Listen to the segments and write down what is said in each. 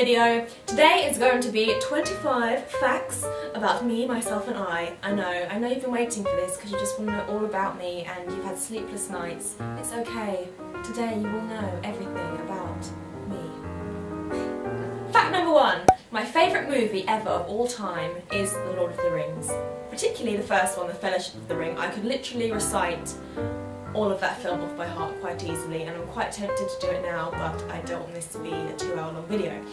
video. Today is going to be 25 facts about me, myself and I. I know you've been waiting for this because you just want to know all about me and you've had sleepless nights. It's okay. Today you will know everything about me. Fact number 1. My favourite movie ever of all time is The Lord of the Rings. Particularly the first one, The Fellowship of the Ring. I could literally recite all of that film off by heart quite easily, and I'm quite tempted to do it now, but I don't want this to be a 2-hour long video.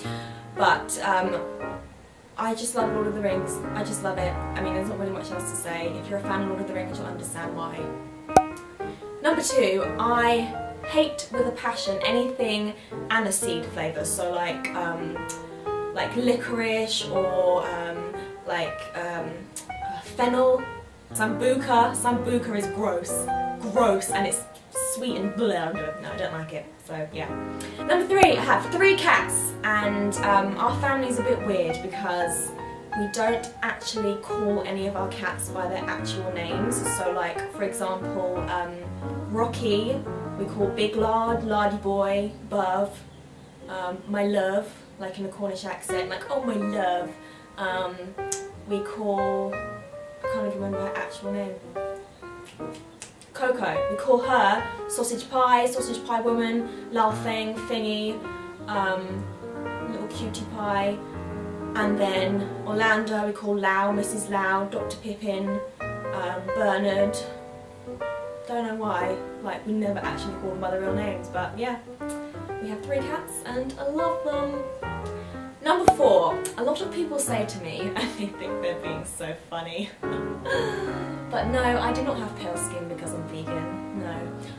But I just love Lord of the Rings. I just love it. I mean, there's not really much else to say. If you're a fan of Lord of the Rings, you'll understand why. Number 2, I hate with a passion anything aniseed flavours, so like licorice or fennel. Sambuca is gross, and it's sweet and blah. No, I don't like it. So yeah. Number 3, I have 3 cats, and our family's a bit weird because we don't actually call any of our cats by their actual names. So like, for example, Rocky, we call Big Lard, Lardy Boy, Buv, my love, like in a Cornish accent, like, oh my love. We call, I can't even remember her actual name. Coco. We call her Sausage Pie Woman, Lal Feng, Thingy, Little Cutie Pie, and then Orlando we call Lau, Mrs. Lau, Dr. Pippin, Bernard. Don't know why, like we never actually call them by their real names, but yeah. We have 3 cats and I love them. Number 4, a lot of people say to me, and they think they're being so funny, but no, I do not have pale skin because I'm vegan. No,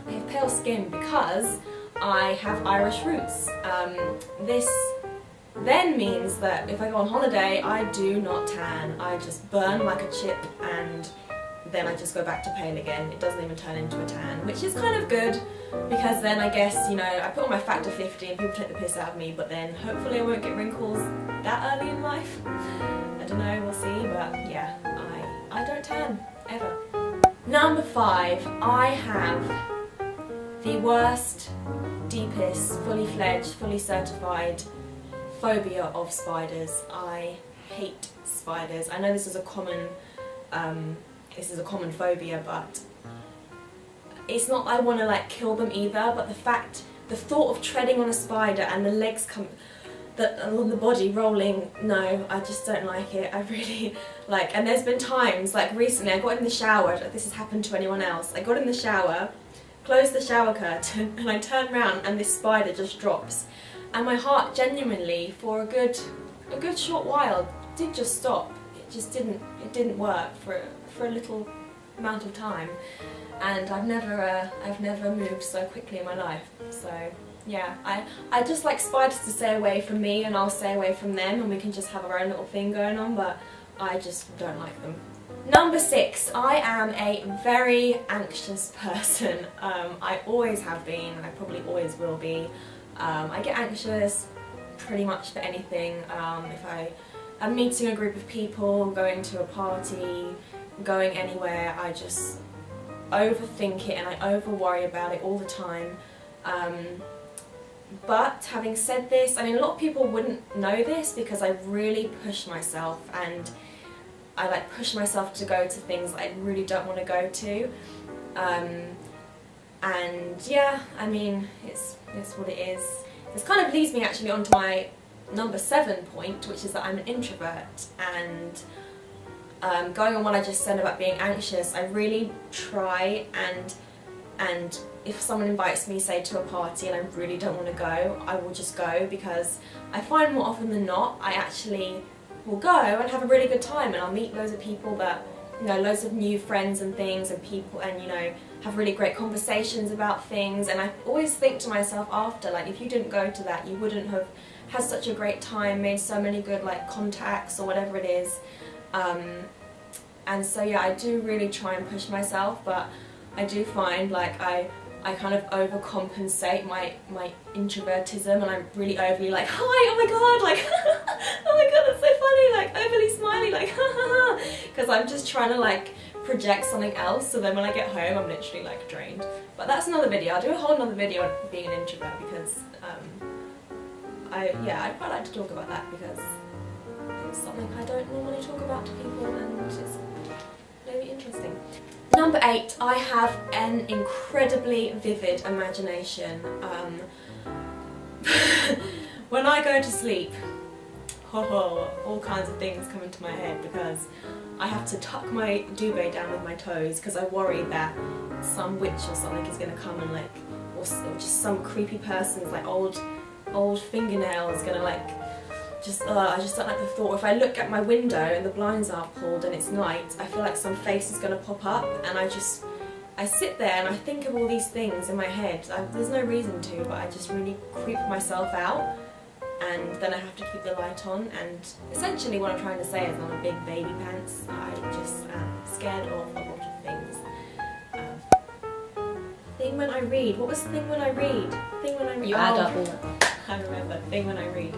I have pale skin because I have Irish roots. This then means that if I go on holiday, I do not tan. I just burn like a chip and then I just go back to pale again. It doesn't even turn into a tan, which is kind of good because then I guess, you know, I put on my factor 50 and people take the piss out of me, but then hopefully I won't get wrinkles that early in life. I don't know, we'll see, but yeah, I don't tan, ever. Number 5, I have the worst, deepest, fully fledged, fully certified phobia of spiders. I hate spiders. I know this is a common phobia, but it's not I want to like kill them either, but the thought of treading on a spider and the legs on the body rolling, no, I just don't like it. I really like, and there's been times, like recently I got in the shower, if this has happened to anyone else, I got in the shower, closed the shower curtain, and I turned around and this spider just drops. And my heart genuinely, for a good short while, did just stop. It just didn't work for a little amount of time, and I've never moved so quickly in my life. So yeah, I just like spiders to stay away from me, and I'll stay away from them, and we can just have our own little thing going on, but I just don't like them. Number 6, I am a very anxious person. I always have been, and I probably always will be. I get anxious pretty much for anything. If I'm meeting a group of people, going to a party, going anywhere, I just overthink it and I over worry about it all the time. But having said this, I mean, a lot of people wouldn't know this because I really push myself, and I like push myself to go to things I really don't want to go to. And yeah, I mean, it's what it is. This kind of leads me actually onto my number 7 point, which is that I'm an introvert, and going on what I just said about being anxious, I really try and if someone invites me, say, to a party and I really don't want to go, I will just go, because I find more often than not I actually will go and have a really good time, and I'll meet loads of people that, you know, loads of new friends and things, and people, and you know, have really great conversations about things. And I always think to myself after, like, if you didn't go to that, you wouldn't have had such a great time, made so many good like contacts or whatever it is. And so yeah, I do really try and push myself, but I do find like I kind of overcompensate my introvertism, and I'm really overly like, hi, oh my god, like oh my god, that's so funny, like overly smiley, like because I'm just trying to like project something else, so then when I get home I'm literally like drained. But that's another video. I'll do a whole another video on being an introvert, because I'd quite like to talk about that because it's something I don't normally talk about to people, and it's very interesting. Number 8, I have an incredibly vivid imagination. When I go to sleep, all kinds of things come into my head because I have to tuck my duvet down with my toes because I worry that some witch or something is going to come and like, or just some creepy person's like old fingernails going to like, I just don't like the thought. If I look at my window and the blinds are pulled and it's night, I feel like some face is going to pop up, and I sit there and I think of all these things in my head. There's no reason to, but I just really creep myself out, and then I have to keep the light on, and essentially what I'm trying to say is I'm a big baby pants. I just am scared of a lot of things. Thing when I read. What was the thing when I read? Thing when I read. You add up all that. I remember, thing when I read.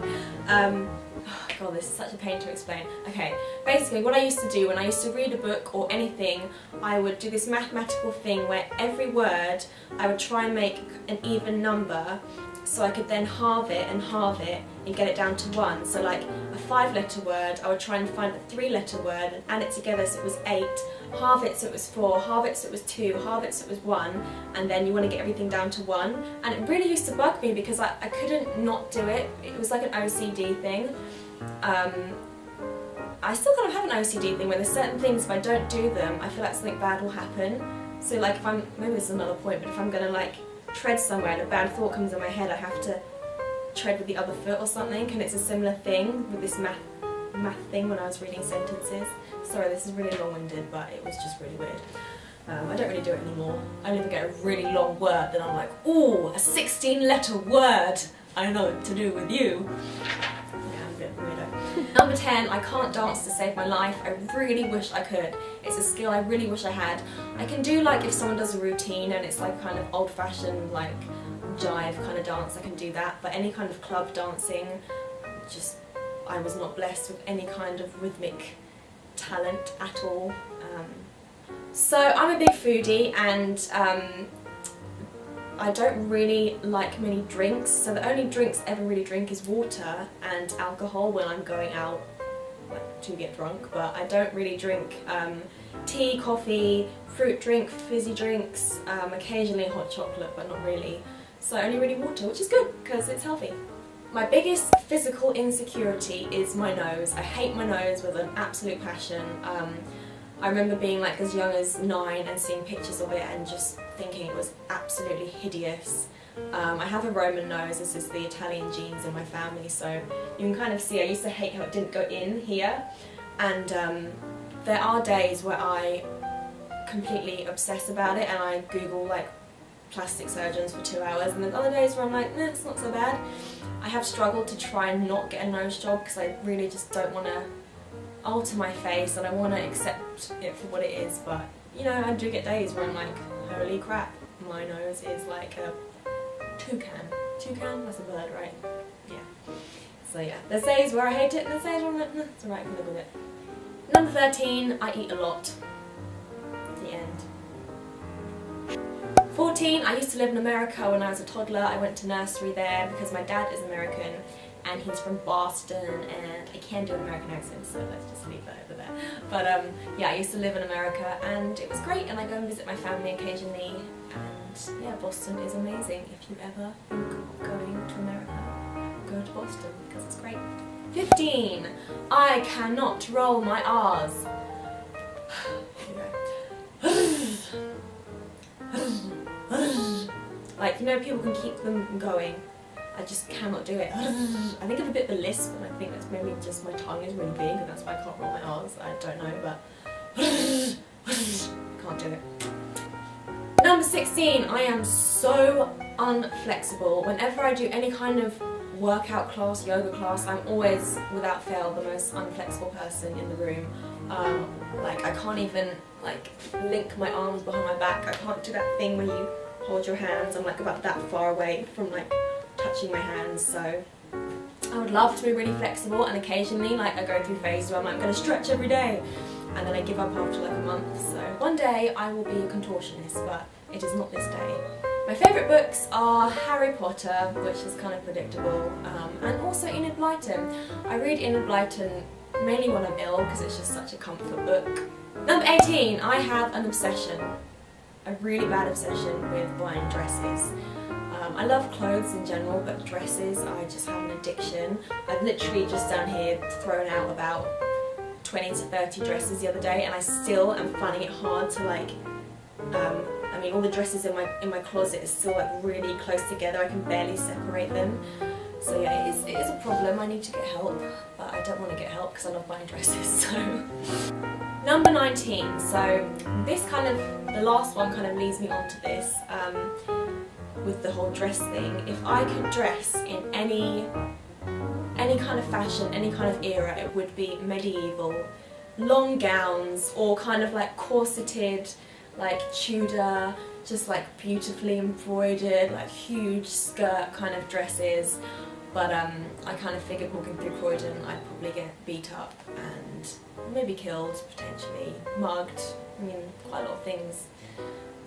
Oh god, this is such a pain to explain. Okay, basically what I used to do when I used to read a book or anything, I would do this mathematical thing where every word I would try and make an even number, so I could then halve it and get it down to 1. So like a 5-letter word, I would try and find a 3-letter word and add it together so it was 8, halve it so it was 4, halve it so it was 2, halve it so it was 1, and then you want to get everything down to 1. And it really used to bug me because I couldn't not do it. It was like an OCD thing. I still kind of have an OCD thing where there's certain things, if I don't do them, I feel like something bad will happen. So like if maybe this is another point, but if I'm going to like tread somewhere and a bad thought comes in my head, I have to tread with the other foot or something, and it's a similar thing with this math thing when I was reading sentences. Sorry, this is really long-winded, but it was just really weird. I don't really do it anymore. I only ever get a really long word, then I'm like, ooh, a 16-letter word! I know what to do with you. Yeah, I'm a bit of a weirdo. Number 10, I can't dance to save my life. I really wish I could. It's a skill I really wish I had. I can do like if someone does a routine and it's like kind of old-fashioned like jive kind of dance, I can do that, but any kind of club dancing, I was not blessed with any kind of rhythmic talent at all. So I'm a big foodie, and I don't really like many drinks, so the only drinks I ever really drink is water and alcohol when I'm going out to get drunk, but I don't really drink tea, coffee, fruit drink, fizzy drinks, occasionally hot chocolate, but not really. So only really water, which is good because it's healthy. My biggest physical insecurity is my nose. I hate my nose with an absolute passion. I remember being like as young as 9 and seeing pictures of it and just thinking it was absolutely hideous. I have a Roman nose. This is the Italian genes in my family, so you can kind of see I used to hate how it didn't go in here, and there are days where I completely obsess about it and I Google like plastic surgeons for 2 hours, and then other days where I'm like, nah, it's not so bad. I have struggled to try and not get a nose job because I really just don't want to alter my face and I want to accept it for what it is, but you know, I do get days where I'm like, holy crap, my nose is like a toucan. Toucan? That's a bird, right? Yeah. So yeah, there's days where I hate it and there's days where I'm like, nah, it's alright, I can live with it. Number 13, I eat a lot. The end. 14, I used to live in America when I was a toddler. I went to nursery there because my dad is American and he's from Boston, and I can't do an American accent, so let's just leave that over there. But yeah, I used to live in America and it was great, and I go and visit my family occasionally, and yeah, Boston is amazing. If you ever think of going to America, go to Boston because it's great. 15, I cannot roll my R's. Like, you know, people can keep them going. I just cannot do it. I think I'm a bit of a lisp, and I think that's maybe just my tongue is really big and that's why I can't roll my R's. I don't know, but can't do it. Number 16, I am so unflexible. Whenever I do any kind of workout class, yoga class, I'm always, without fail, the most unflexible person in the room. Like, I can't even like link my arms behind my back. I can't do that thing where you hold your hands. I'm like about that far away from like touching my hands, so I would love to be really flexible, and occasionally like I go through phases where I'm like, I'm going to stretch every day, and then I give up after like a month. So one day I will be a contortionist, but it is not this day. My favourite books are Harry Potter, which is kind of predictable, and also Enid Blyton. I read Enid Blyton mainly when I'm ill because it's just such a comfort book. Number 18, I have an obsession, a really bad obsession with buying dresses. I love clothes in general, but dresses, I just have an addiction. I've literally just down here thrown out about 20 to 30 dresses the other day, and I still am finding it hard to like, I mean all the dresses in my closet are still like really close together, I can barely separate them. So yeah, it is a problem, I need to get help, but I don't want to get help because I love buying dresses, so. Number 19, so this kind of, the last one kind of leads me on to this, with the whole dress thing. If I could dress in any kind of fashion, any kind of era, it would be medieval, long gowns, or kind of like corseted, like Tudor, just like beautifully embroidered, like huge skirt kind of dresses. But I kind of figured walking through Croydon I'd probably get beat up and maybe killed, potentially, mugged, I mean quite a lot of things.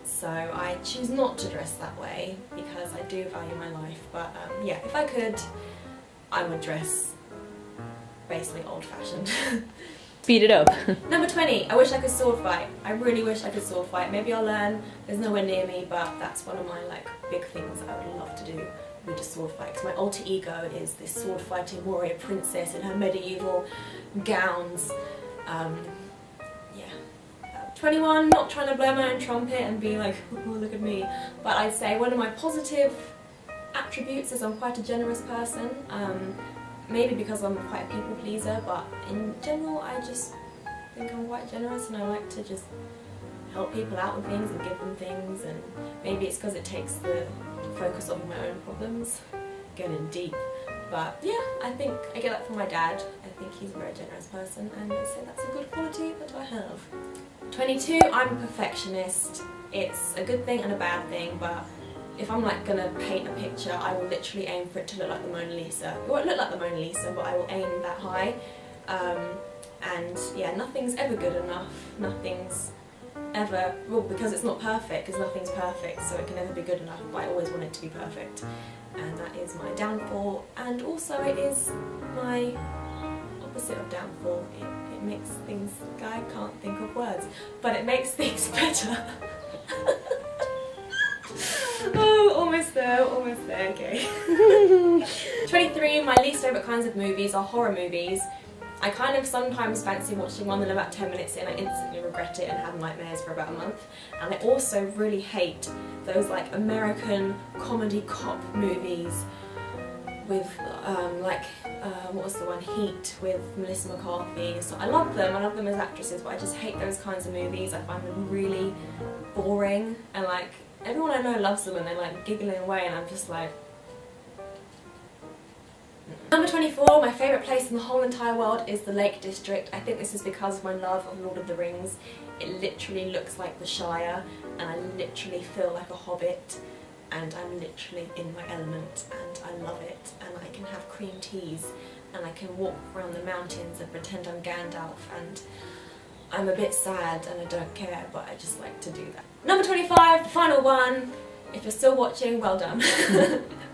So I choose not to dress that way because I do value my life, but yeah, if I could, I would dress basically old-fashioned. Speed it up. Number 20, I wish I could sword fight. I really wish I could sword fight. Maybe I'll learn, there's nowhere near me, but that's one of my like big things that I would love to do, would just sword fight. Because my alter ego is this sword fighting warrior princess in her medieval gowns. Yeah. 21, not trying to blow my own trumpet and be like, oh, look at me. But I'd say one of my positive attributes is I'm quite a generous person. Maybe because I'm quite a people pleaser, but in general I just think I'm quite generous and I like to just help people out with things and give them things, and maybe it's because it takes the focus off my own problems. Going deep. But yeah, I think I get that from my dad. I think he's a very generous person and I'd say that's a good quality that I have. 22, I'm a perfectionist. It's a good thing and a bad thing, but if I'm like gonna paint a picture, I will literally aim for it to look like the Mona Lisa. It won't look like the Mona Lisa, but I will aim that high. And yeah, nothing's ever good enough. Nothing's ever, well, because it's not perfect, because nothing's perfect, so it can never be good enough, but I always want it to be perfect. And that is my downfall, and also it is my opposite of downfall. It makes things, I can't think of words, but it makes things better. Oh, almost there, okay. 23, my least favourite kinds of movies are horror movies. I kind of sometimes fancy watching one, then about 10 minutes in I instantly regret it and have nightmares for about a month. And I also really hate those like American comedy cop movies with what was the one, Heat, with Melissa McCarthy. So I love them as actresses, but I just hate those kinds of movies. I find them really boring, and like everyone I know loves them and they're like giggling away and I'm just like... Number 24, my favourite place in the whole entire world is the Lake District. I think this is because of my love of Lord of the Rings. It literally looks like the Shire and I literally feel like a hobbit and I'm literally in my element and I love it, and I can have cream teas and I can walk around the mountains and pretend I'm Gandalf, and I'm a bit sad and I don't care, but I just like to do that. Number 25, the final one. If you're still watching, well done.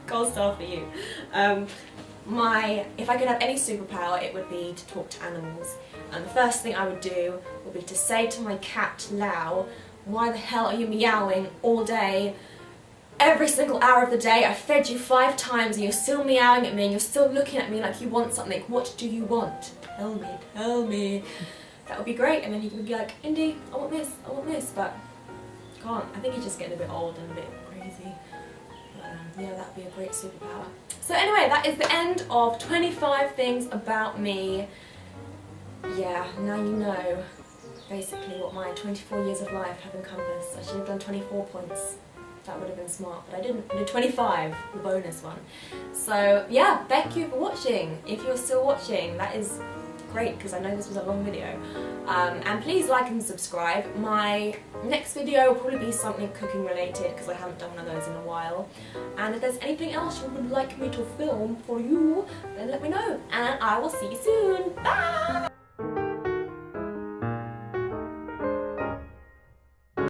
Gold star for you. If I could have any superpower, it would be to talk to animals. And the first thing I would do would be to say to my cat, Lau, why the hell are you meowing all day? Every single hour of the day, I fed you 5 times and you're still meowing at me and you're still looking at me like you want something. What do you want? Tell me, tell me. That would be great, and then he would be like, Indy, I want this, but can't. I think he's just getting a bit old and a bit crazy. But yeah, that would be a great superpower. So anyway, that is the end of 25 things about me. Yeah, now you know basically what my 24 years of life have encompassed. I should have done 24 points. That would have been smart, but I didn't. I did 25, the bonus one. So yeah, thank you for watching. If you're still watching, that is great because I know this was a long video. And please like and subscribe. My next video will probably be something cooking related because I haven't done one of those in a while. And if there's anything else you would like me to film for you, then let me know. And I will see you soon. Bye!